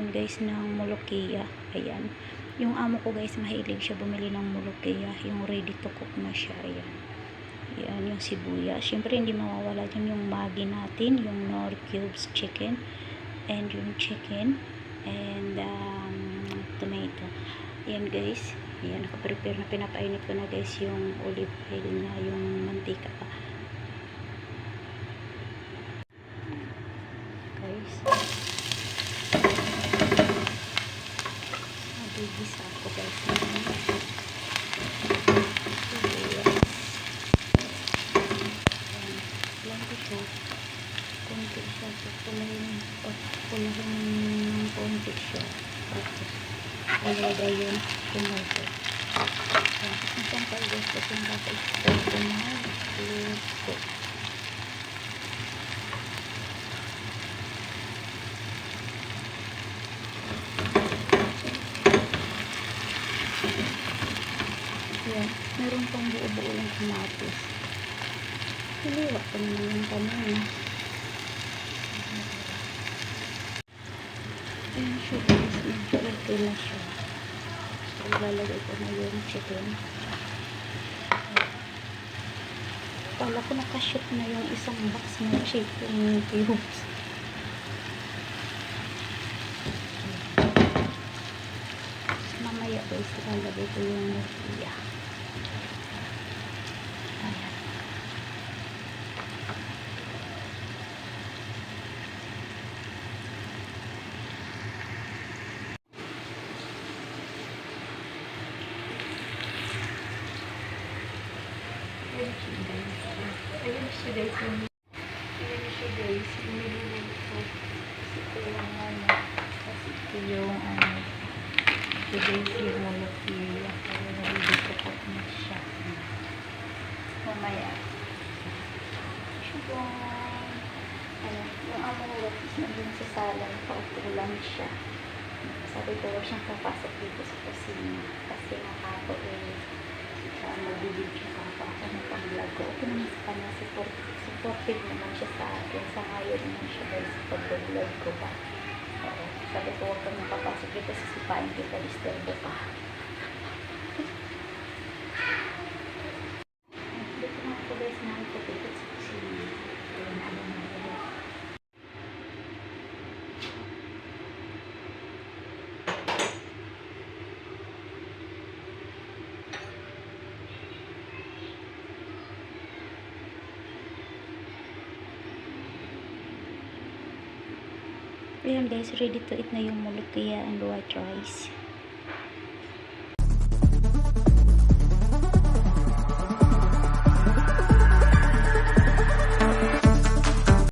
ngayon guys ng molokia. Ayan. Yung amo ko guys, mahilig siya bumili ng molokia. Yung ready to cook na siya. Ayan. Ayan, yung sibuyas. Siyempre, hindi mawawala dyan yung Maggi natin. Yung Knorr cubes chicken. And yung chicken. And tomato. Ayan guys. Ayan, nakaprepare na. Pinapainit ko na guys yung olive oil na yung mantika pa. Guys. Nagigisa ako guys. Sibuyas. Ayan. Lang ito. Konti siya. So, pulahin ng konti siya. Tapos, alagay yung tomato. Ayan. Isang guys kasi dapat ito mag-luto. Ayan. Meron pang buo-buo lang kamatis. Hiliwa ko naman yung kanina. Ayan siya guys. Medyo okay na siya. So, ilalagay ko na yung chicken. Kala ko nakashoot na yung isang box na chicken cubes. Mamaya guys, ilalagay ko yung lumpia. Ayan. Ayan siya guys. Ayan siya guys. Niluluto. Ito yung kasi ito yung ito guys yung molokia. Kaya nalilito ko na siya. Mamaya. Yung amo ko guys nandun sa salon. Paupo lang siya. Sabi ko siyang papasok dito sa kusina. Kasi nakako magbibidyo ka ako ng pang-vlog ko. Okay naman sa kanya, supportive naman siya sa akin. Sa ngayon naman siya guys sa pag-vlog ko ba. Oo. Sabi ko huwag kang makapasok dito, sisipain kita, disturbo ka. Dito nga po guys na ito dito sa kusina. Ayan, ano na ito. Ayan guys, ready to eat na yung molokia and white rice.